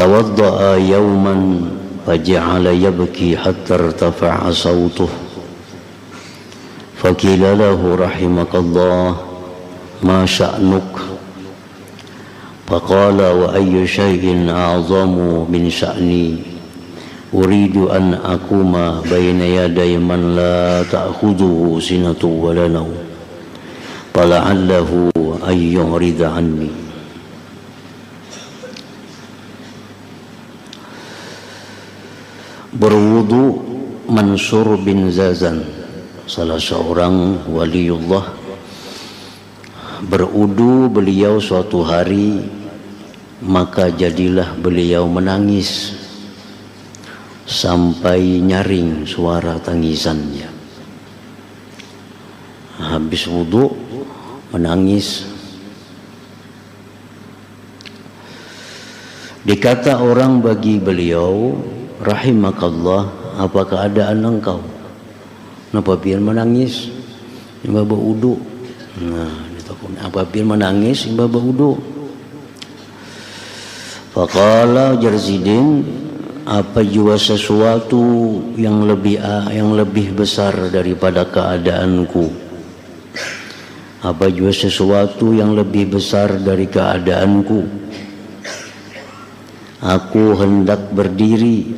tawadda'a yawman faja'ala yabki hatta irtafa'a sawtuh faqila lahu rahimakallah ma sya'nuk faqala wa ayyu syai'in a'zamu min sya'ni uridu an aquma baina yaday man la ta'khudhuhu sinatu wa la nawm fala'allahu an yurida anni. Berwudu Mansur bin Zazan, salah seorang waliullah, berudu beliau suatu hari, maka jadilah beliau menangis sampai nyaring suara tangisannya. Habis wudu menangis. Dikata orang bagi beliau, rahimakallah, apa keadaan engkau? Kenapa biar menangis? Imba berwudu. Apa biar menangis? Imba berwudu. Faqala Jarzidin, apa jua sesuatu yang lebih besar daripada keadaanku? Apa jua sesuatu yang lebih besar dari keadaanku? Aku hendak berdiri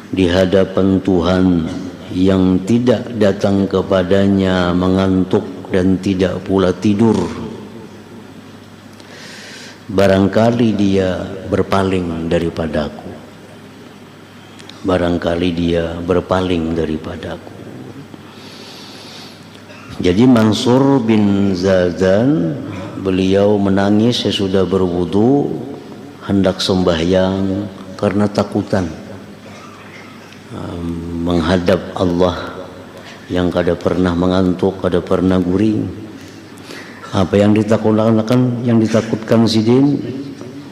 di hadapan Tuhan yang tidak datang kepadanya mengantuk dan tidak pula tidur. Barangkali dia berpaling daripadaku. Barangkali dia berpaling daripadaku. Jadi Mansur bin Zazan, beliau menangis sesudah berwudu, hendak sembahyang karena takutan menghadap Allah yang kada pernah mengantuk, kada pernah guring. Apa yang ditakutkan Sidin,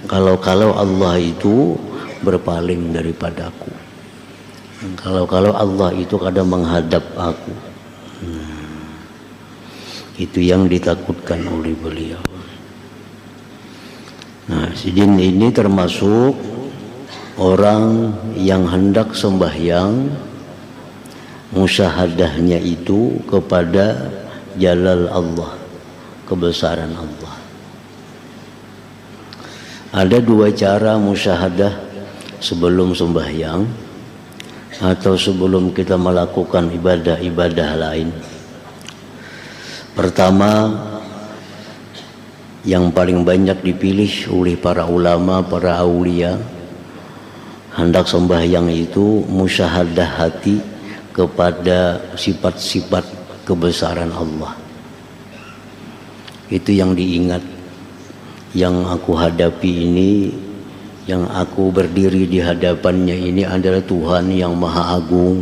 kalau Allah itu berpaling daripadaku, kalau Allah itu kadang menghadap aku. Itu yang ditakutkan oleh beliau. Nah, Sidin ini termasuk orang yang hendak sembahyang, musyahadahnya itu kepada jalal Allah, kebesaran Allah. Ada dua cara musyahadah sebelum sembahyang atau sebelum kita melakukan ibadah-ibadah lain. Pertama, yang paling banyak dipilih oleh para ulama, para aulia, hendak sembahyang itu musyahadah hati kepada sifat-sifat kebesaran Allah. Itu yang diingat. Yang aku hadapi ini, yang aku berdiri di hadapannya ini adalah Tuhan yang maha agung,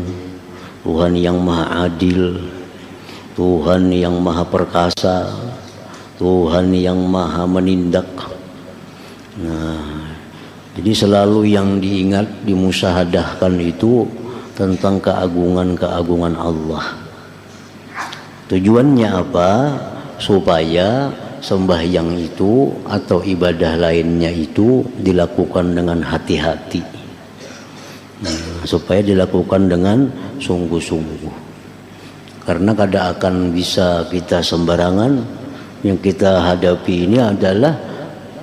Tuhan yang maha adil, Tuhan yang maha perkasa, Tuhan yang maha menindak. Nah, jadi selalu yang diingat, dimusyahadahkan itu tentang keagungan-keagungan Allah. Tujuannya apa? Supaya sembahyang itu atau ibadah lainnya itu dilakukan dengan hati-hati. Supaya dilakukan dengan sungguh-sungguh. Karena kada akan bisa kita sembarangan. Yang kita hadapi ini adalah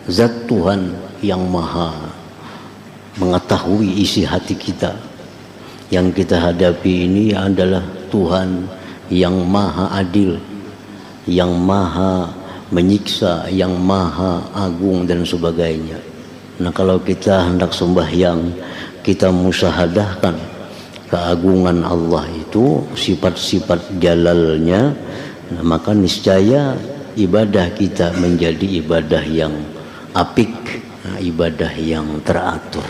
zat Tuhan yang maha mengetahui isi hati kita. Yang kita hadapi ini adalah Tuhan yang maha adil, yang maha menyiksa, yang maha agung dan sebagainya. Nah, kalau kita hendak sembahyang, kita musyahadahkan keagungan Allah itu, sifat-sifat jalalnya, nah, maka niscaya ibadah kita menjadi ibadah yang apik, nah, ibadah yang teratur.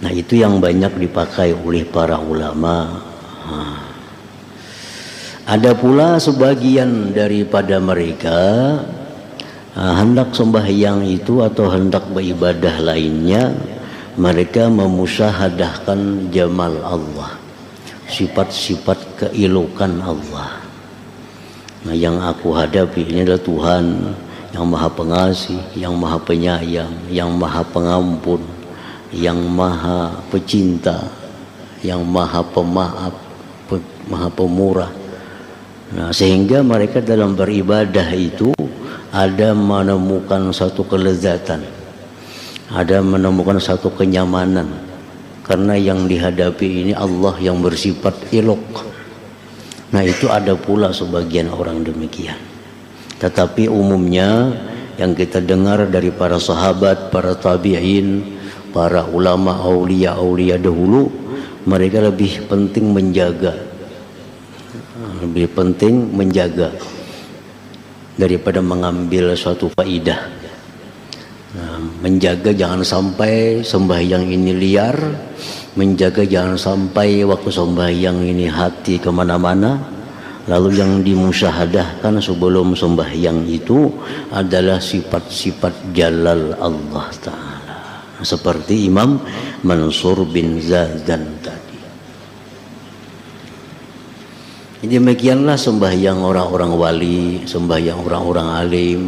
Nah, itu yang banyak dipakai oleh para ulama. Ada pula sebagian daripada mereka hendak sembahyang itu atau hendak beribadah lainnya, mereka memusyahadahkan jamal Allah, sifat-sifat keelokan Allah. Nah, yang aku hadapi ini adalah Tuhan yang maha pengasih, yang maha penyayang, yang maha pengampun, yang maha pecinta, yang maha pemaaf, maha pemurah. Nah, sehingga mereka dalam beribadah itu ada menemukan satu kelezatan, ada menemukan satu kenyamanan, karena yang dihadapi ini Allah yang bersifat ilok. Nah, itu ada pula sebagian orang demikian. Tetapi umumnya yang kita dengar dari para sahabat, para tabi'in, para ulama aulia dahulu, mereka lebih penting menjaga daripada mengambil suatu faidah. Nah, menjaga jangan sampai sembahyang ini liar, menjaga jangan sampai waktu sembahyang ini hati kemana-mana. Lalu yang dimusyahadahkan sebelum sembahyang itu adalah sifat-sifat jalal Allah Ta'ala, seperti Imam Mansur bin Zazan tadi. Demikianlah sembahyang orang-orang wali, sembahyang orang-orang alim.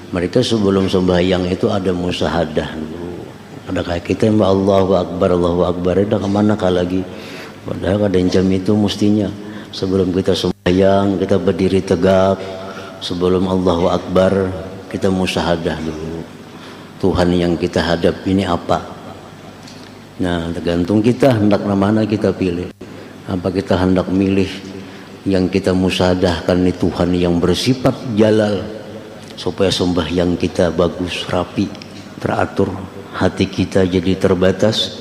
Mereka sebelum sembahyang itu ada musyahadah dulu. Ada kayak kita yang Allahu Akbar, dah kemana lagi? Padahal kadang jam itu mestinya sebelum kita sembahyang kita berdiri tegak, sebelum Allahu Akbar kita musyahadah dulu. Tuhan yang kita hadap ini apa? Nah, tergantung kita hendak mana kita pilih. Apa kita hendak milih yang kita musyahadahkan ini Tuhan yang bersifat jalal, supaya sembahyang kita bagus, rapi, teratur, hati kita jadi terbatas,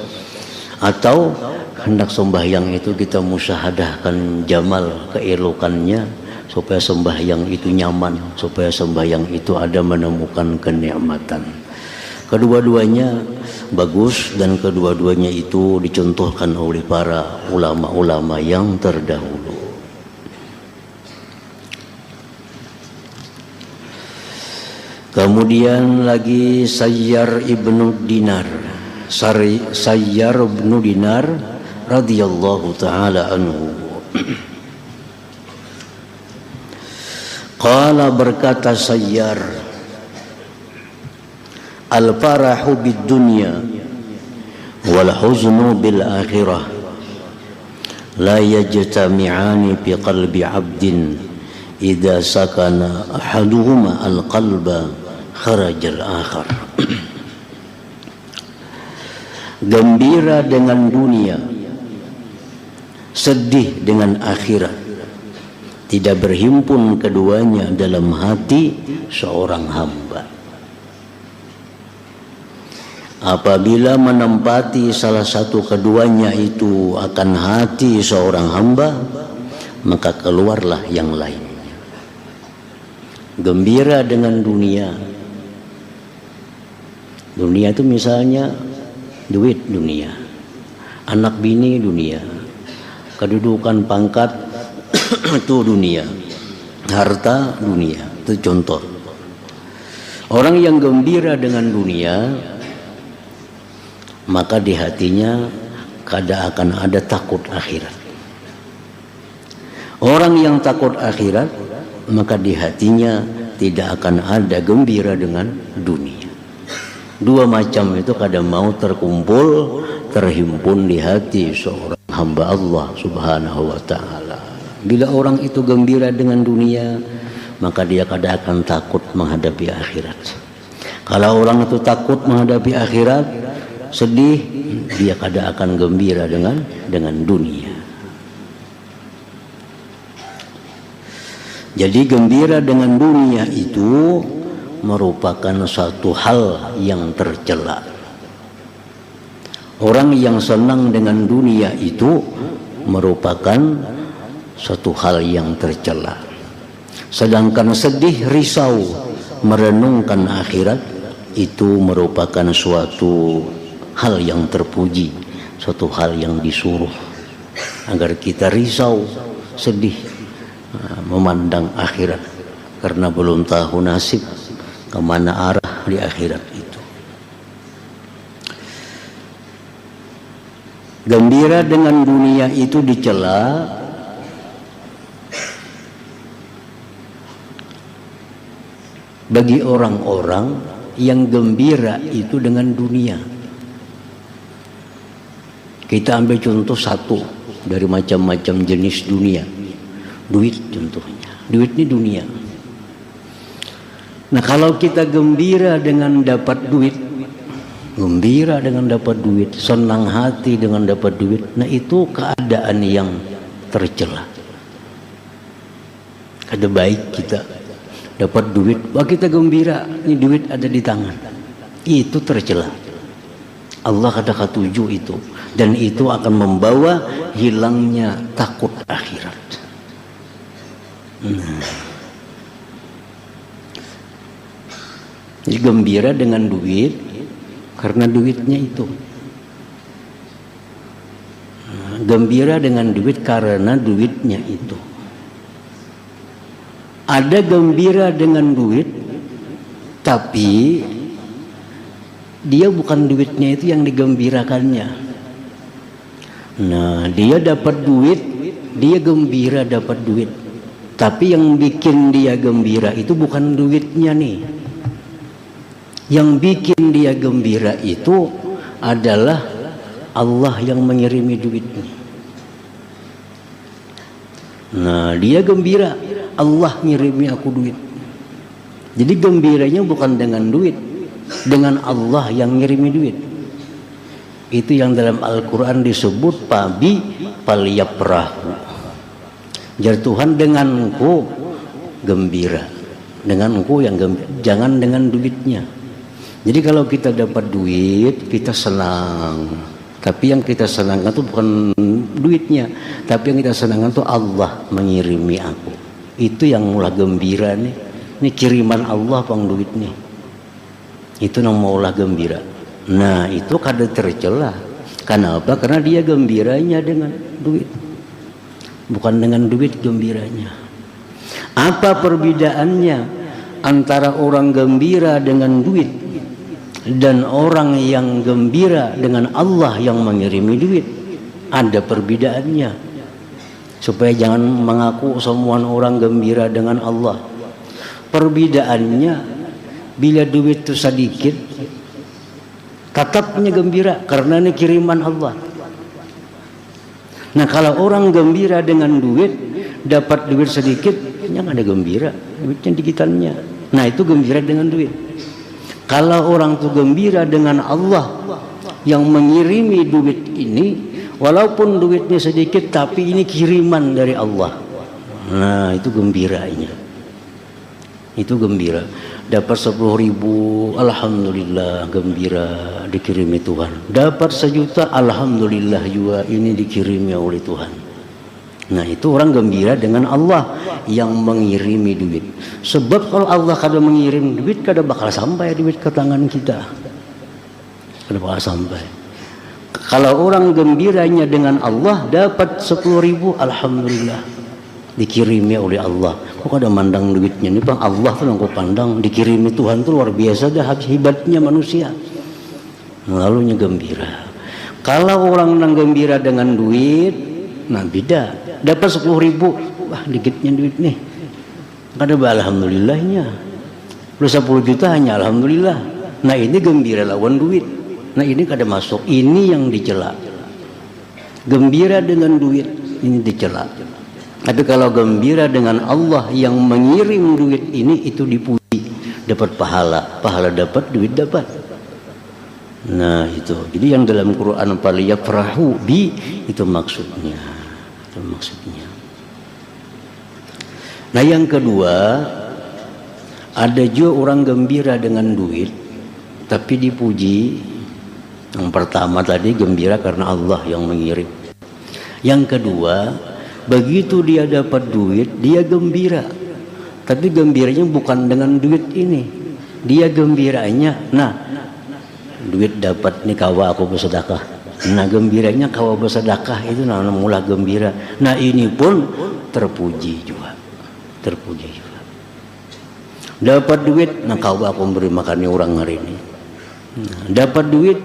atau hendak sembahyang itu kita musyahadahkan jamal, keelokannya, supaya sembahyang itu nyaman, supaya sembahyang itu ada menemukan kenikmatan. Kedua-duanya bagus, dan kedua-duanya itu dicontohkan oleh para ulama-ulama yang terdahulu. Kemudian lagi Sayyar ibnu Dinar, Sayyar ibnu Dinar radhiyallahu taala anhu. Qala, berkata Sayyar, al-farahu bid dunya wal huznu bil akhirah la yajtami'ani fi qalbi 'abdin idza sakana ahaduhuma al-qalba kharajal akhar. Gembira dengan dunia, sedih dengan akhirat, tidak berhimpun keduanya dalam hati seorang hamba. Apabila menempati salah satu keduanya itu akan hati seorang hamba, maka keluarlah yang lainnya. Gembira dengan dunia. Dunia itu misalnya duit dunia, anak bini dunia, kedudukan pangkat itu dunia, harta dunia, itu contoh. Orang yang gembira dengan dunia, maka di hatinya kada akan ada takut akhirat. Orang yang takut akhirat, maka di hatinya tidak akan ada gembira dengan dunia. Dua macam itu kadang mau terkumpul, terhimpun di hati seorang hamba Allah Subhanahu wa ta'ala. Bila orang itu gembira dengan dunia, maka dia kadang akan takut menghadapi akhirat. Kalau orang itu takut menghadapi akhirat, sedih, dia kadang akan gembira dengan dunia. Jadi gembira dengan dunia itu merupakan suatu hal yang tercela. Orang yang senang dengan dunia itu merupakan suatu hal yang tercela. Sedangkan sedih, risau, merenungkan akhirat itu merupakan suatu hal yang terpuji, suatu hal yang disuruh agar kita risau, sedih, memandang akhirat, karena belum tahu nasib kemana arah di akhirat itu. Gembira dengan dunia itu dicela bagi orang-orang yang gembira itu dengan dunia. Kita ambil contoh satu dari macam-macam jenis dunia. Duit contohnya. Duit ini dunia. Nah, kalau kita gembira dengan dapat duit, gembira dengan dapat duit, senang hati dengan dapat duit, nah itu keadaan yang tercela. Ada baik kita dapat duit, wah kita gembira, ini duit ada di tangan, itu tercela. Allah kata ketujuh itu, dan itu akan membawa hilangnya takut akhirat. Jadi gembira dengan duit karena duitnya itu. Gembira dengan duit karena duitnya itu. Ada gembira dengan duit, tapi dia bukan duitnya itu yang digembirakannya. Nah, dia dapat duit, dia gembira dapat duit. Tapi yang bikin dia gembira itu bukan duitnya nih. Yang bikin dia gembira itu adalah Allah yang mengirimi duitnya. Nah, dia gembira, Allah ngirimi aku duit. Jadi gembiranya bukan dengan duit, dengan Allah yang ngirimi duit. Itu yang dalam Al-Quran disebut pabi palyaprahu. Jar Tuhan, dengan engkau gembira, dengan engkau yang gembira, jangan dengan duitnya. Jadi kalau kita dapat duit, kita senang. Tapi yang kita senangkan itu bukan duitnya, tapi yang kita senangkan itu Allah mengirimi aku. Itu yang mula gembira nih. Ini kiriman Allah pang duit nih. Itu yang maulah gembira. Nah, itu kada tercela. Kenapa? Karena dia gembiranya dengan duit, bukan dengan duit gembiranya. Apa perbedaannya antara orang gembira dengan duit dan orang yang gembira dengan Allah yang mengirimi duit? Ada perbedaannya, supaya jangan mengaku semua orang gembira dengan Allah. Perbedaannya, bila duit itu sedikit, tetapnya gembira karena ini kiriman Allah. Nah, kalau orang gembira dengan duit, dapat duit sedikit, yang ada gembira, duitnya dikitannya. Nah, itu gembira dengan duit. Kalau orang itu gembira dengan Allah yang mengirimi duit ini, walaupun duitnya sedikit, tapi ini kiriman dari Allah. Nah, itu gembiranya. Itu gembira. Dapat 10.000, alhamdulillah, gembira, dikirimi Tuhan. Dapat 1.000.000, alhamdulillah juga, ini dikirimi oleh Tuhan. Nah, itu orang gembira dengan Allah yang mengirimi duit. Sebab kalau Allah kada mengirim duit, kada bakal sampai duit ke tangan kita. Kada bakal sampai. Kalau orang gembiranya dengan Allah, dapat 10.000, alhamdulillah, dikirimi oleh Allah. Kok ada mandang duitnya ini bang, Allah tuh yang kau pandang, dikirimi Tuhan tuh luar biasa dah hebatnya manusia. Lalunya gembira. Kalau orang nang gembira dengan duit, nah beda. Dapat 10.000, wah dikitnya duit nih, kada alhamdulillahnya. Udah 10 juta hanya alhamdulillah. Nah, ini gembira lawan duit. Nah, ini kada masuk. Ini yang dicela. Gembira dengan duit ini dicela. Tapi kalau gembira dengan Allah yang mengirim duit ini, itu dipuji, dapat pahala. Pahala dapat, duit dapat. Nah, itu. Jadi yang dalam Quran faliyafrahu bi, itu maksudnya. Itu maksudnya. Nah, yang kedua, ada juga orang gembira dengan duit tapi dipuji. Yang pertama tadi gembira karena Allah yang mengirim. Yang kedua, begitu dia dapat duit, dia gembira. Tapi gembiranya bukan dengan duit ini. Dia gembiranya, nah, duit dapat nih kawa aku bersedekah. Nah, gembiranya kawa bersedekah itu namanya mula gembira. Nah, ini pun terpuji juga. Terpuji juga. Dapat duit, nah kawa aku beri makan orang hari ini. Nah, dapat duit,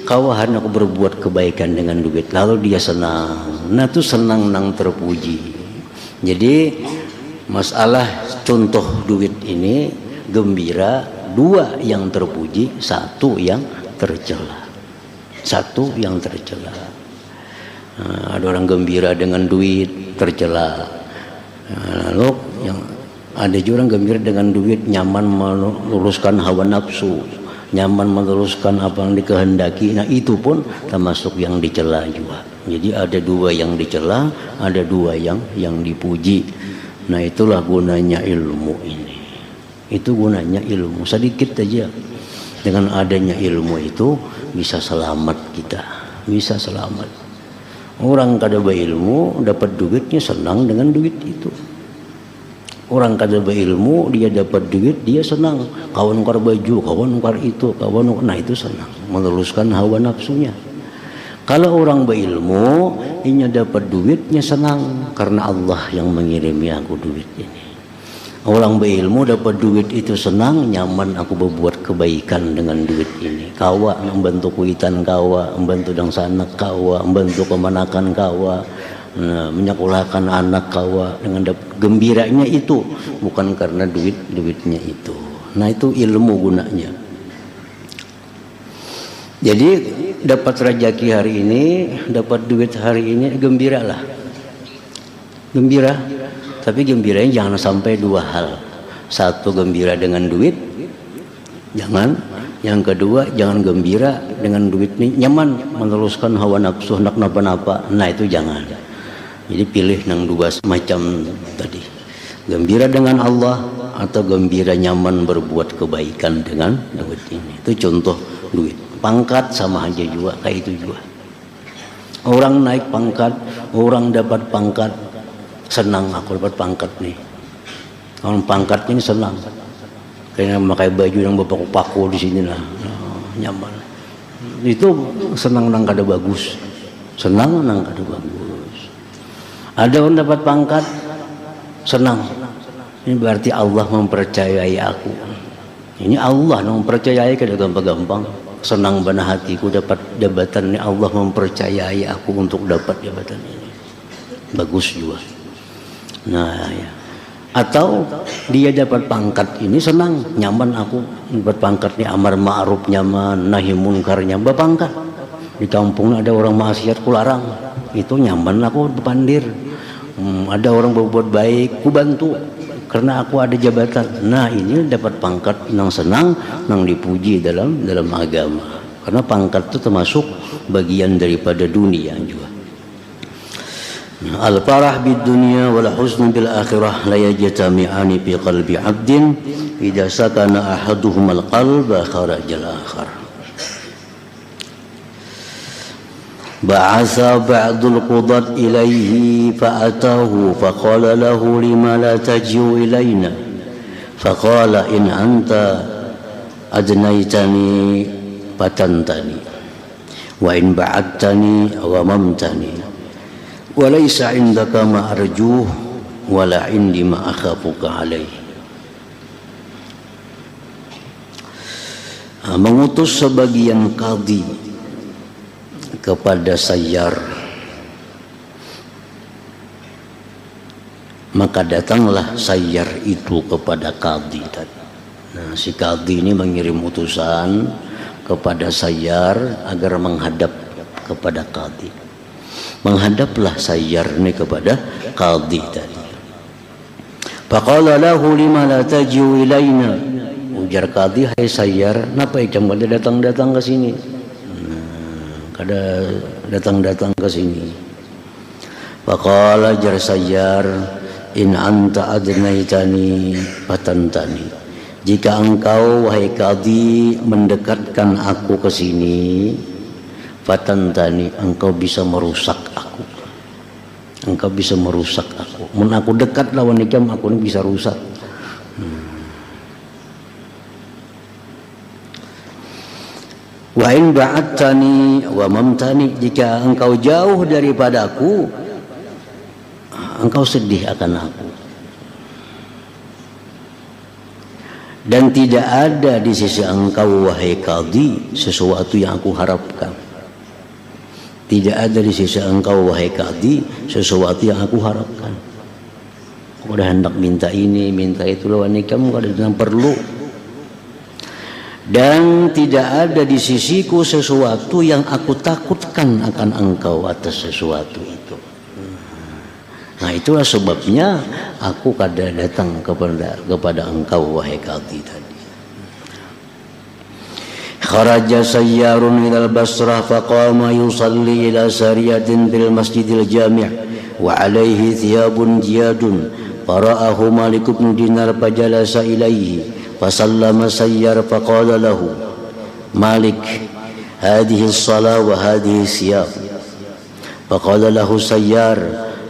kawahan aku berbuat kebaikan dengan duit, lalu dia senang. Nah, itu senang nang terpuji. Jadi masalah contoh duit ini gembira, dua yang terpuji, satu yang tercela. Satu yang tercela. Nah, ada orang gembira dengan duit, tercela. Nah, lalu yang ada juga orang gembira dengan duit, nyaman meluruskan hawa nafsu, nyaman meluruskan apa yang dikehendaki. Nah itu pun termasuk yang dicela juga. Jadi ada dua yang dicela, ada dua yang dipuji. Nah itulah gunanya ilmu ini. Itu gunanya ilmu. Sedikit aja dengan adanya ilmu itu bisa selamat kita, bisa selamat. Orang kada berilmu dapat duitnya senang dengan duit itu. Orang kada berilmu dia dapat duit dia senang. Kawan ukar baju, kawan ukar itu, nah itu senang. Meneruskan hawa nafsunya. Kalau orang berilmu, ini dapat duitnya senang karena Allah yang mengirimi aku duit ini. Orang berilmu dapat duit itu senang, nyaman aku berbuat kebaikan dengan duit ini. Kawa membantu kuitan kawa, membantu dang sanak kawa, membantu kemanakan kawa, menyekolahkan anak kawa dengan gembiranya itu, bukan karena duitnya itu. Nah itu ilmu gunanya. Jadi dapat rezeki hari ini, dapat duit hari ini, gembiralah. Gembira, tapi gembiranya jangan sampai dua hal. Satu, gembira dengan duit, jangan. Yang kedua, jangan gembira dengan duit ini nyaman meneruskan hawa nafsu, hendak napa-napa. Nah itu jangan. Jadi pilih yang dua macam tadi. Gembira dengan Allah atau gembira nyaman berbuat kebaikan dengan duit ini. Itu contoh duit. Pangkat sama aja juga kayak itu juga. Orang naik pangkat, orang dapat pangkat, senang aku dapat pangkat nih. Orang pangkat ini senang. Kayaknya memakai baju yang berpaku-paku di sini lah, nyaman. Itu senang nang kada bagus, senang nang kada bagus. Ada orang dapat pangkat, senang. Ini berarti Allah mempercayai aku. Ini Allah yang mempercayai, kada gampang-gampang. Senang bana hatiku dapat jabatan ini, Allah mempercayai aku untuk dapat jabatan ini. Bagus juga. Nah ya. Atau dia dapat pangkat ini senang, nyaman aku dapat pangkat ini, amar ma'ruf nyaman, nahi munkar nyaman, berpangkat. Di kampung ada orang maksiat kularang, itu nyaman aku berpandir. Ada orang berbuat baik, ku bantu karena aku ada jabatan. Nah ini dapat pangkat nang senang, nang dipuji dalam agama. Karena pangkat itu termasuk bagian daripada dunia juga. Al-farah bid dunya wal huzn bil akhirah la yajtami'ani fi qalbi 'abdin idza sakana ahaduhuma al-qalba kharaja al-akhar. Ba'atha ba'dul qudat ilaihi fa'atahu faqala lahu lima la taji'u ilaina faqala in anta adnaitani fatantani wa in ba'adtani awamamtani wa laysa indaka ma arjuh wa la indi ma akhafuka alaihi. Mengutus sebagian qadhi kepada Sayyar, maka datanglah Sayyar itu kepada Qadhi tadi. Nah, si Qadhi ini mengirim utusan kepada Sayyar agar menghadap kepada Qadhi. Menghadaplah Sayyar ini kepada Qadhi tadi. Faqala lahu lima la taji'u ilaina. Ujar Qadhi, hai Sayyar, napa kamu datang-datang ke sini? Kada datang-datang ke sini. Faqala jar Sayyar, in anta adnaitani fatantani. Jika engkau wahai Qadhi mendekatkan aku ke sini, fatantani, engkau bisa merusak aku. Engkau bisa merusak aku. Mun aku dekat lawan ikam, aku ini bisa rusak. Wa in ba'adtani wa mamtani, jika engkau jauh daripadaku, engkau sedih akan aku. Dan tidak ada di sisi engkau wahai Qadhi sesuatu yang aku harapkan. Tidak ada di sisi engkau wahai Qadhi sesuatu yang aku harapkan. Aku dah hendak minta ini, minta itu lawan kamu, kada perlu. dan tidak ada di sisiku sesuatu yang aku takutkan akan engkau atas sesuatu itu. Nah, itulah sebabnya aku kada datang kepada engkau wahai qadhi tadi. Kharaja sayyarun ilal Basrah faqama yusalli ila sariyatin fil masjidil jami' wa alaihi thiyabun jiyadun fara'ahu Malik bin Dinar fajalasa ilaihi fasallama sayyar faqala lahu Malik hadhihi as-salah wa hadhihi siyab faqala lahu sayyar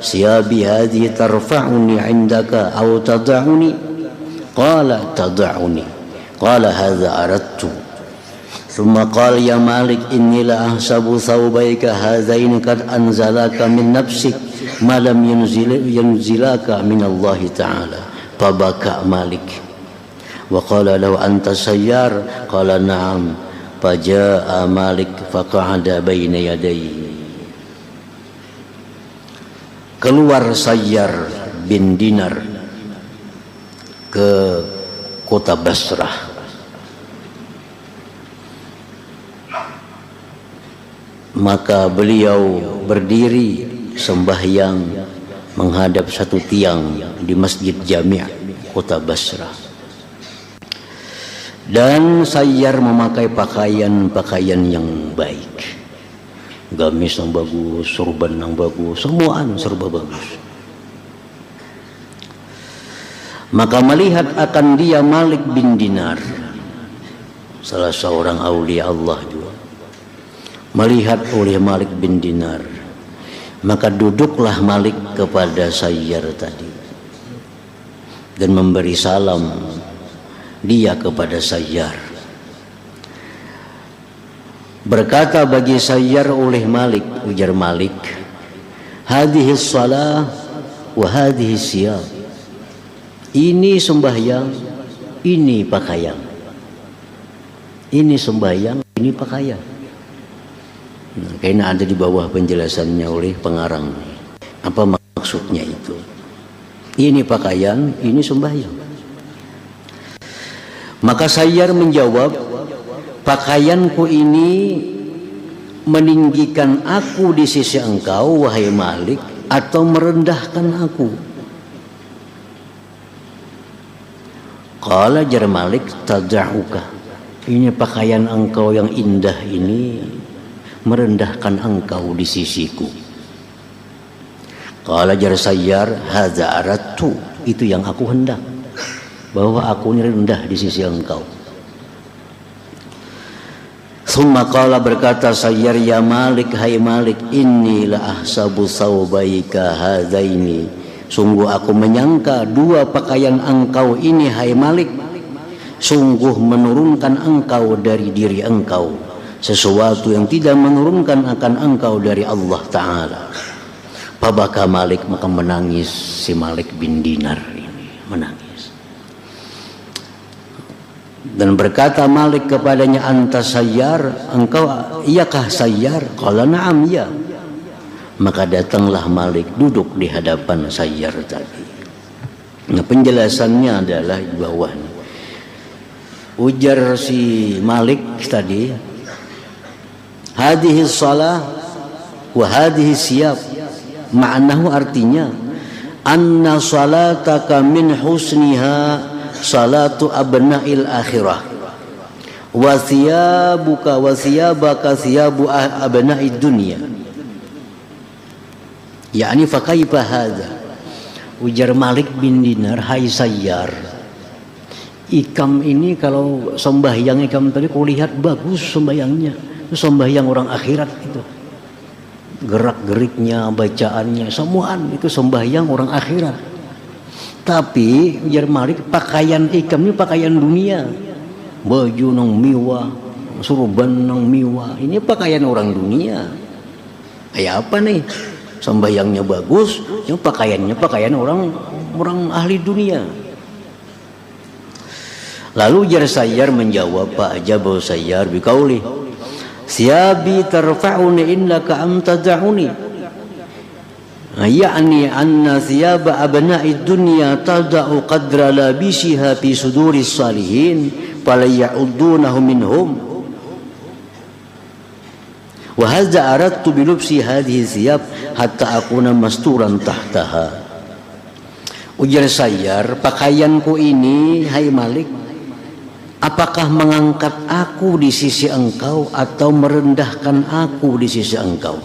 siyabi hadhihi tarfa'uni 'indaka aw tad'uni qala tad'uni qala hadha aradtu ثم قال يا مالك إني لأحسب ثوبيك هذين قد أنزلك من نفسك ما لم ينزلك من الله تعالى فبكى مالك وقال له أنت سيار قال نعم فجاء مالك فقعد بين يديه. Keluar Sayyar bin Dinar ke kota Basrah. Maka beliau berdiri sembahyang menghadap satu tiang di Masjid Jami' kota Basrah. Dan Sayyar memakai pakaian yang baik, gamis yang bagus, surban yang bagus, semuaan serba bagus. Maka melihat akan dia Malik bin Dinar, salah seorang aulia Allah juga, melihat oleh Malik bin Dinar, maka duduklah Malik kepada Sayyar tadi dan memberi salam dia kepada Sayyar. Berkata bagi Sayyar oleh Malik, ujar Malik, hadhihi shalah wa hadhihi siyab. Ini sembahyang, ini pakaian. Ini sembahyang, ini pakaian. Nah, kayaknya ada di bawah penjelasannya oleh pengarang. Apa maksudnya itu? Ini pakaian, ini sembahyang. Maka Sayyar menjawab, pakaianku ini meninggikan aku di sisi engkau wahai Malik atau merendahkan aku? Qala jar Malik tad'uka. Ini pakaian engkau yang indah ini merendahkan engkau di sisiku. Qala jar Sayyar hadza aradtu, itu yang aku hendak, bahwa aku ini rendah di sisi engkau. Thumma qala, berkata Sayyar, ya Malik, hai Malik, inni la ahsabu thawbaika hadaini, sungguh aku menyangka dua pakaian engkau ini hai Malik sungguh menurunkan engkau dari diri engkau sesuatu yang tidak menurunkan akan engkau dari Allah Ta'ala. Pabaka Malik, maka menangis si Malik bin Dinar ini, menangis. Dan berkata Malik kepadanya, anta Sayyar, engkau iyakah Sayyar? Qala na'am, ya. Maka datanglah Malik duduk di hadapan Sayyar tadi. Nah, penjelasannya adalah di bawah. Ujar si Malik tadi, hadhihi shalah wa hadhihi siyab, ma'nahu, artinya anna salataka min husniha salatu abna'il akhirah wa thiyabuka wa thiyabaka thiyabu abna'id dunya. Yani fa kaifa hadza? Ujar Malik bin Dinar, hai Sayyar, ikam ini kalau sembahyang ikam tadi kau lihat bagus sembahyangnya, sembahyang orang akhirat itu, gerak-geriknya, bacaannya, semuaan itu sembahyang orang akhirat. Tapi ujar Malik, pakaian ikam ini pakaian dunia, baju nang miwa, surban nang miwa, ini pakaian orang dunia. Kayak apa nih? Sembahyangnya bagus, yang pakaiannya pakaian orang ahli dunia. Lalu jar Sayyar menjawab, Pak Jabu Sayyar biqauli, siyabi tarfa'uni innaka am tad'uni. Yani anna thiyaba abna'id dunya tada'u qadra labisiha fi suduris salihin fala ya'uddunahu minhum wa hadza aradtu bi lubsi hadhihi thiyab hatta akuna masturan tahtaha. Ujar Sayyar, pakaianku ini hai Malik, apakah mengangkat aku di sisi engkau atau merendahkan aku di sisi engkau?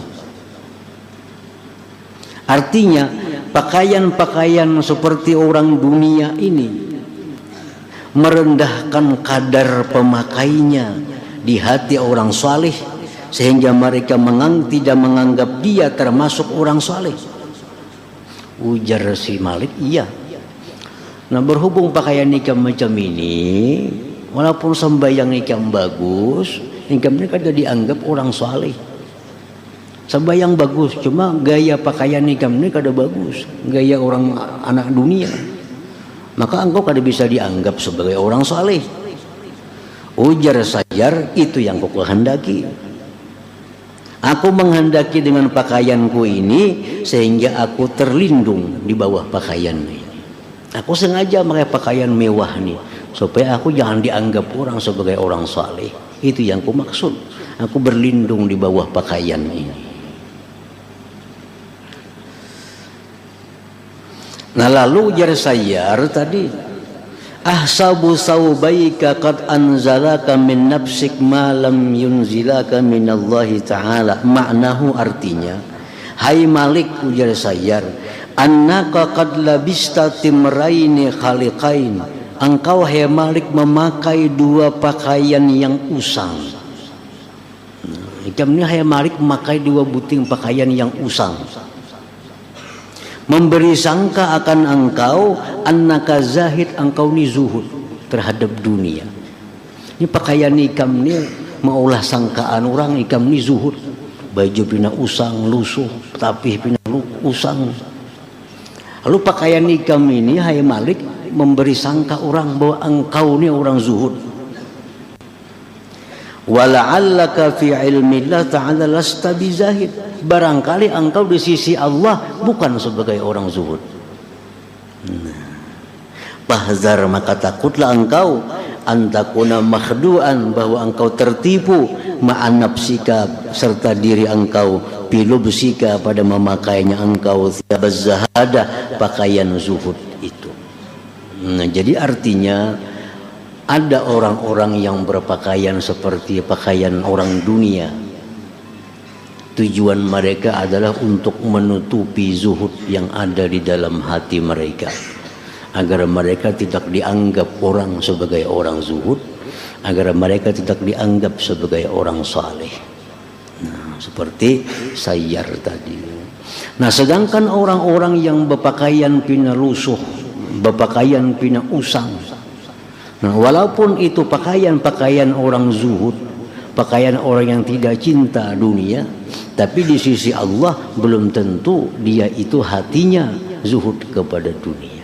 Artinya pakaian-pakaian seperti orang dunia ini merendahkan kadar pemakainya di hati orang saleh, sehingga mereka tidak menganggap dia termasuk orang saleh. Ujar si Malik, iya. Nah, berhubung pakaian nikam macam ini, walaupun sembahyang nikam bagus, nikamnya kada dianggap orang saleh. Sembahyang bagus, cuma gaya pakaian nikam ini kada bagus, gaya orang anak dunia. Maka engkau kada bisa dianggap sebagai orang saleh. Ujar Sayyar, itu yang kau kehendaki. Aku menghendaki dengan pakaianku ini sehingga aku terlindung di bawah pakaian ini. Aku sengaja pakai pakaian mewah nih supaya aku jangan dianggap orang sebagai orang saleh. Itu yang ku maksud. Aku berlindung di bawah pakaian ini. Nah, lalu ujar Sayyar tadi, ahsabu saubaika qad anzalaka min nafsik ma lam yunzilaka min Allah Ta'ala. Maknahu artinya, hai Malik, ujar Sayyar, annaka qad labista timraini khaliqain. Engkau hai Malik memakai dua pakaian yang usang. Ini hai Malik memakai dua buting pakaian yang usang. Memberi sangka akan engkau annaka zahid, engkau ni zuhud terhadap dunia. Ini pakaian ikam ni maulah sangkaan orang ikam ni zuhud. Baju pina usang lusuh, tapi pina usang. Lalu pakaian ikam ini hai Malik memberi sangka orang bahwa engkau ni orang zuhud. Wala'allaka fi ilmillah ta'ala lasta bizahid. Barangkali engkau di sisi Allah bukan sebagai orang zuhud. Fahzar, maka takutlah engkau antakuna makhdu'an, bahwa engkau tertipu ma'an nafsika, serta diri engkau pilubsika, pada memakainya engkau thiyabaz zahada, pakaian zuhud itu. Nah, jadi artinya ada orang-orang yang berpakaian seperti pakaian orang dunia. Tujuan mereka adalah untuk menutupi zuhud yang ada di dalam hati mereka, agar mereka tidak dianggap orang sebagai orang zuhud, agar mereka tidak dianggap sebagai orang saleh. Nah, seperti Sayyar tadi. Nah, sedangkan orang-orang yang berpakaian pina lusuh, berpakaian pina usang, nah, walaupun itu pakaian-pakaian orang zuhud, pakaian orang yang tidak cinta dunia, tapi di sisi Allah belum tentu dia itu hatinya zuhud kepada dunia.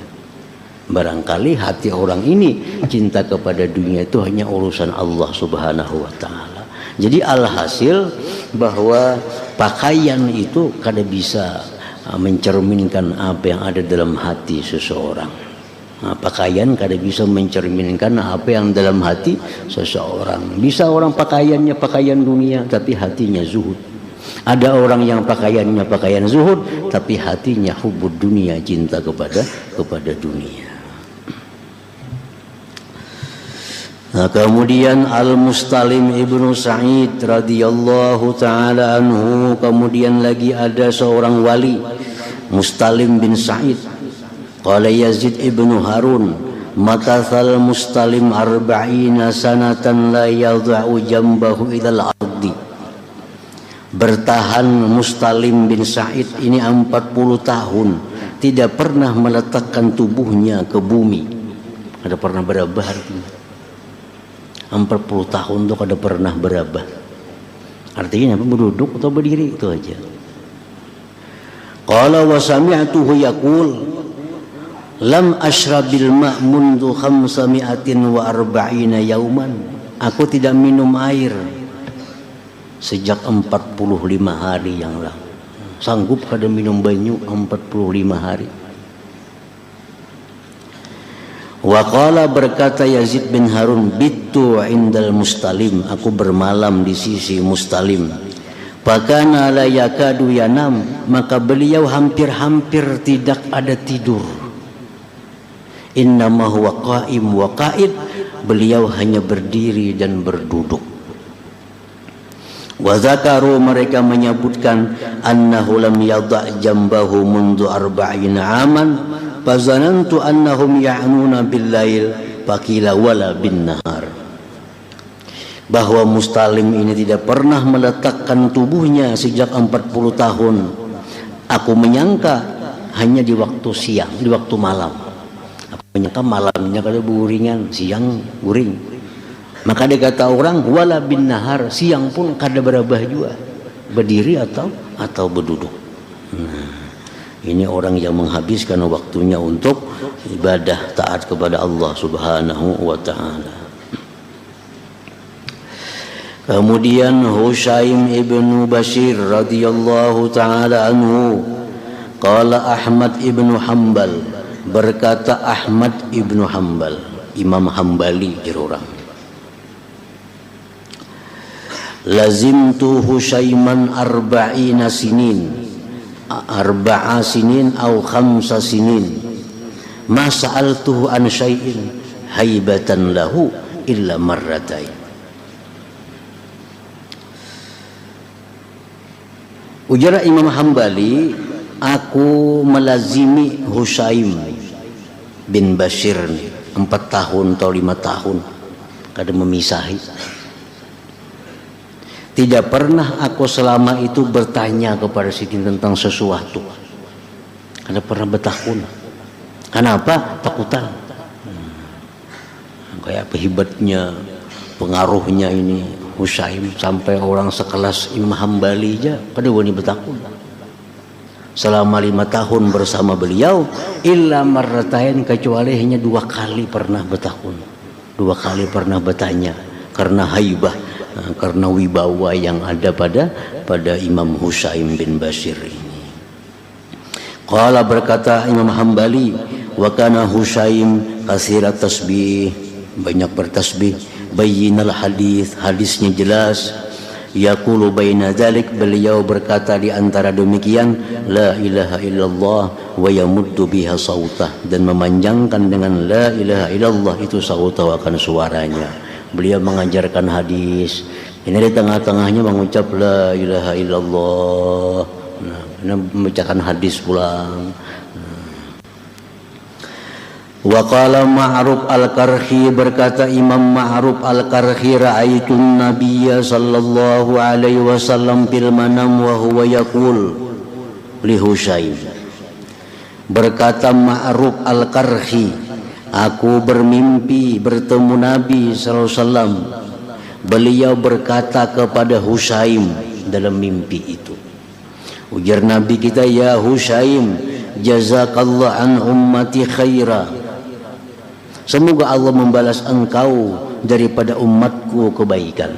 Barangkali hati orang ini cinta kepada dunia itu hanya urusan Allah Subhanahu wa Ta'ala. Jadi alhasil bahwa pakaian itu kada bisa mencerminkan apa yang ada dalam hati seseorang. Nah, pakaian kada bisa mencerminkan apa yang dalam hati seseorang. Bisa orang pakaiannya pakaian dunia tapi hatinya zuhud. Ada orang yang pakaiannya pakaian zuhud tapi hatinya hubud dunia, cinta kepada dunia. Nah, kemudian Al-Mustalim ibnu Sa'id radhiyallahu ta'ala anhu, kemudian lagi ada seorang wali, Mustalim bin Sa'id. Qala Yazid ibnu Harun, makathal Mustalim arba'ina sanatan la yadha'u jambahu ilal ardi. Bertahan Mustalim bin Sa'id ini 40 tahun tidak pernah meletakkan tubuhnya ke bumi. Ada pernah berabah artinya. 40 tahun itu kada pernah berabah. Artinya apa? Berduduk atau berdiri itu aja. Qala wa sami'tuhu yaqul lam ashrabil ma' mundu 540 yauman. Aku tidak minum air sejak 45 hari yang lalu. Sanggup kada minum banyu 45 hari. Wa qala berkata Yazid bin Harun, bittu indal Mustalim, aku bermalam di sisi Mustalim. Fakana la yakadu yanam, maka beliau hampir-hampir tidak ada tidur. Innama huwa qaim wa qa'id, beliau hanya berdiri dan berduduk. Wa zakaru, mereka menyebutkan annahu lam yadha' jambahu mundu arba'ina aman, fazanantu annahum ya'nuna bil lail faqila wala bin nahar. Bahwa Mustalim ini tidak pernah meletakkan tubuhnya sejak 40 tahun. Aku menyangka hanya di waktu siang, di waktu malam. Aku menyangka malamnya kada buringan, siang guring. Maka dia kata orang wala bin nahar, siang pun kada berabah juga, berdiri atau berduduk. Nah, ini orang yang menghabiskan waktunya untuk ibadah taat kepada Allah Subhanahu wa taala. Kemudian Hushaim ibnu Bashir radhiyallahu taala anhu, qala Ahmad ibnu Hanbal, berkata Ahmad ibnu Hanbal, Imam Hambali jerorang, lazimtu Hushaiman arba'ina sinin, arba'a sinin au khamsa sinin, ma sa'altuhu an syai'in haibatan lahu illa marratain. Ujar Imam Hambali, aku melazimi Hushaim bin Bashir 4 tahun atau 5 tahun, kada memisahi. Tidak pernah aku selama itu bertanya kepada Sidin tentang sesuatu. Kada pernah bertakun. Kenapa? Takutan. Kayak apa hebatnya, pengaruhnya ini Hushaim sampai orang sekelas Imam Hambali aja pada wani bertakun. Selama 5 tahun bersama beliau, illa marratain, kecuali hanya 2 kali pernah bertakun, 2 kali pernah bertanya, karena haibah, karena wibawa yang ada pada Imam Hushaim bin Bashir ini. Qala, berkata Imam Hambali, wa kana Hushaim katsirat tasbih, banyak bertasbih, bayyinal hadis, hadisnya jelas, yaqulu baina dzalik, beliau berkata di antara demikian, la ilaha illallah wa yamuddu biha sautah, dan memanjangkan dengan la ilaha illallah itu sautah, akan suaranya. Beliau mengajarkan hadis, ini di tengah-tengahnya mengucap la ilaha illallah, nah, ini membacakan hadis pulang. Wa qala Ma'ruf al-Karhi, berkata Imam Ma'ruf al-Karhi, ra'aitun nabiyya sallallahu alaihi wasallam fil manam wa huwa yaqul li Hushaim. Berkata Ma'ruf al-Karhi, aku bermimpi bertemu Nabi sallallahu alaihi wasallam. Beliau berkata kepada Hushaim dalam mimpi itu. Ujar Nabi kita, ya Hushaim, jazakallah an ummati khaira, semoga Allah membalas engkau daripada umatku kebaikan.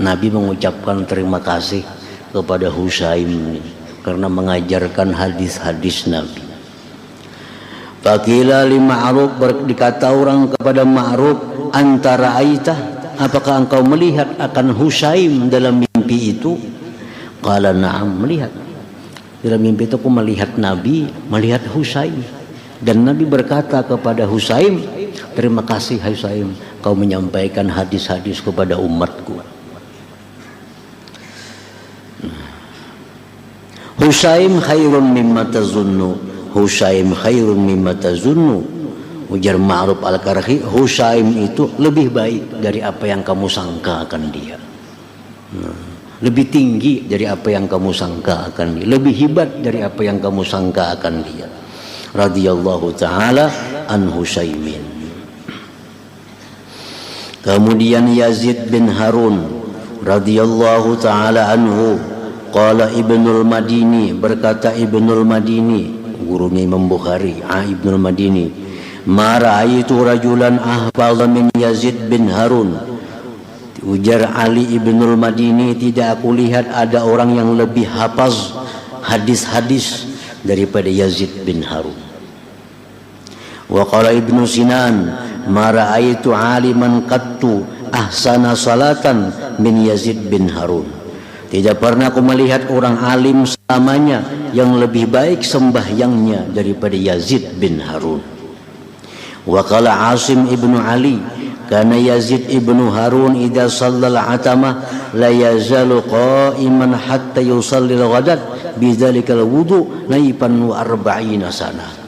Nabi mengucapkan terima kasih kepada Hushaim karena mengajarkan hadis-hadis Nabi. Faqila li Ma'ruf, dikata orang kepada Ma'ruf, antara aitah, apakah engkau melihat akan Hushaim dalam mimpi itu? Qala na'am, melihat. Dalam mimpi itu aku melihat Nabi, melihat Hushaim. Dan Nabi berkata kepada Hushaim, terima kasih Hushaim, kau menyampaikan hadis-hadis kepada umatku. Hushaim khairun mimma tazunnu, Hushaim khairun mimma tazunnu. Ujar Ma'ruf al-Karhi, Hushaim itu lebih baik dari apa yang kamu sangka akan dia. Lebih tinggi dari apa yang kamu sangka akan dia, lebih hebat dari apa yang kamu sangka akan dia. Radhiyallahu ta'ala an Hushaimin. Kemudian Yazid bin Harun radhiyallahu ta'ala anhu, qala Ibnul Madini, berkata Ibnul Madini, gurunya Imam Bukhari, Ibnul Madini, ma ra'aitu rajulan ahfadha min Yazid bin Harun. Ujar Ali Ibnul Madini, tidak aku lihat ada orang yang lebih hafaz hadis-hadis daripada Yazid bin Harun. Wa qala Ibnu Sinan, ma ra'aitu 'aliman qattu ahsana salatan min Yazid bin Harun. Tidak pernah aku melihat orang alim selamanya yang lebih baik sembahyangnya daripada Yazid bin Harun. Wa qala Asim ibnu Ali, karena Yazid ibnu Harun idza shallal atama la yazalu qa'iman hatta yusalli al-ghadat bidzalikal wudu naipan wa arba'ina sana.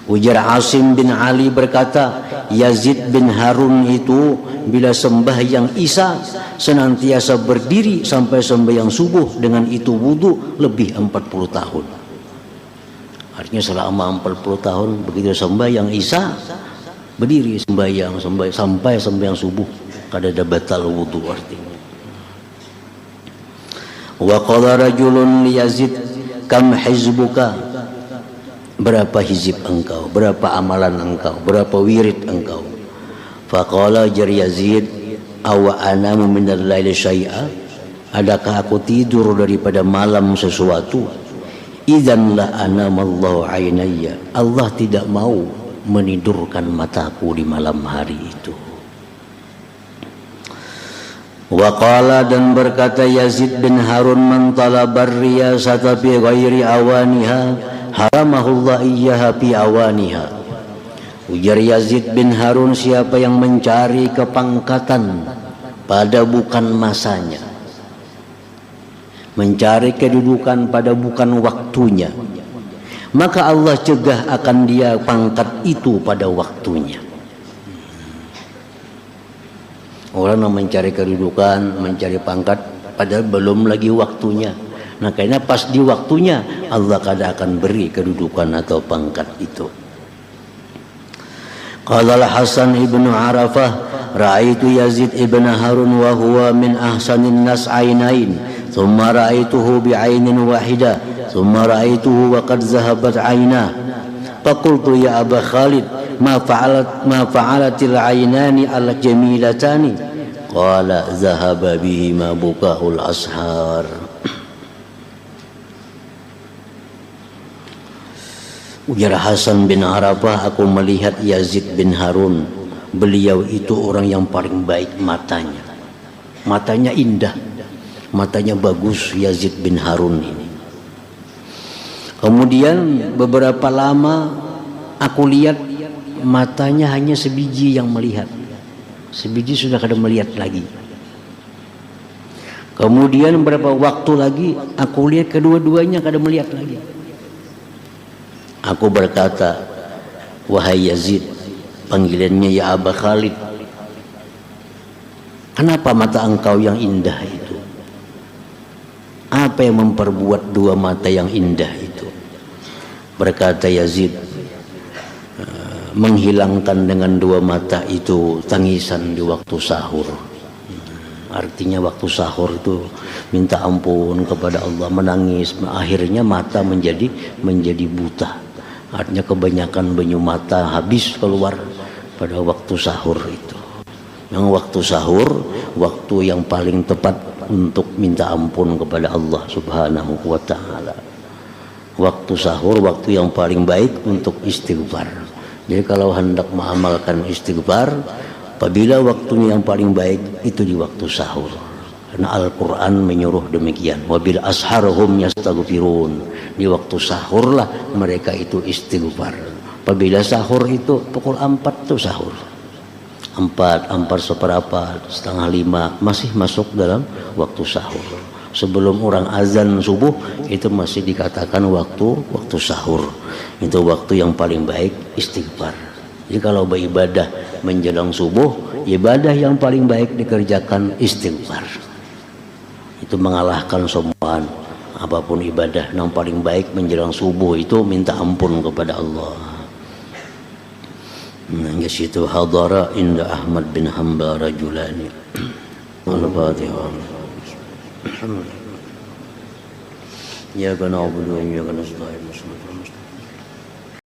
Ujar Asim bin Ali berkata, Yazid bin Harun itu bila sembahyang Isya senantiasa berdiri sampai sembahyang subuh, dengan itu wudu lebih 40 tahun. Artinya selama 40 tahun begitu sembahyang Isya berdiri sembahyang sampai sembahyang subuh, kada ada batal wudu artinya. Wa qala rajulun li Yazid, kam hizbuka, berapa hizib engkau, berapa amalan engkau, berapa wirid engkau. Faqala jar Yazid, awa anamu minal laili syai'a, adakah aku tidur daripada malam sesuatu? Idzan la anamallahu ainayya, Allah tidak mau menidurkan mataku di malam hari itu. Waqala, dan berkata Yazid bin Harun, man talabar riyasata fi ghairi awaniha haramahullah iyyaha fi awaniha. Ujar Yazid bin Harun, siapa yang mencari kepangkatan pada bukan masanya, mencari kedudukan pada bukan waktunya, maka Allah cegah akan dia pangkat itu pada waktunya. Orang yang mencari kedudukan, mencari pangkat padahal belum lagi waktunya. Nah, karena pas di waktunya Allah kada akan beri kedudukan atau pangkat itu. Qala Hasan ibnu Arafah, ra'aitu Yazid ibn Harun wa huwa min ahsanin nas ainain, thumma ra'aituhu bi'ainin wahida, thumma ra'aituhu wa qad zahabat ainah. Faqultu ya Aba Khalid, ma fa'alatil ainani al jamilatani? Qala zahaba bihi ma bukaul ashar. Ujar Hasan bin Arafah, aku melihat Yazid bin Harun, beliau itu orang yang paling baik matanya. Matanya indah, matanya bagus Yazid bin Harun ini. Kemudian beberapa lama aku lihat matanya hanya sebiji yang melihat. Sebiji sudah kada melihat lagi. Kemudian beberapa waktu lagi aku lihat kedua-duanya kada melihat lagi. Aku berkata, wahai Yazid, panggilannya ya Aba Khalid, kenapa mata engkau yang indah itu? Apa yang memperbuat dua mata yang indah itu? Berkata Yazid, menghilangkan dengan dua mata itu tangisan di waktu sahur. Artinya waktu sahur itu minta ampun kepada Allah, menangis, akhirnya mata menjadi buta. Artinya kebanyakan banyu mata habis keluar pada waktu sahur itu. Yang waktu sahur, waktu yang paling tepat untuk minta ampun kepada Allah Subhanahu wa ta'ala. Waktu sahur, waktu yang paling baik untuk istighfar. Jadi kalau hendak mengamalkan istighfar, apabila waktunya yang paling baik itu di waktu sahur. Karena Al-Quran menyuruh demikian. Wabil asharhum yastaghfirun. Di waktu sahurlah mereka itu istighfar. Apabila sahur itu pukul 4 itu sahur. 4 seperempat, setengah 5 masih masuk dalam waktu sahur. Sebelum orang azan subuh itu masih dikatakan waktu sahur. Itu waktu yang paling baik istighfar. Jadi kalau beribadah menjelang subuh, ibadah yang paling baik dikerjakan istighfar. Itu mengalahkan semua apapun ibadah. Yang paling baik menjelang subuh itu minta ampun kepada Allah. Nah, situ hadara inda Ahmad bin Hanbal rajulani. Al-Fatihah. Ya kana abudu wa iyyaka nasta'in.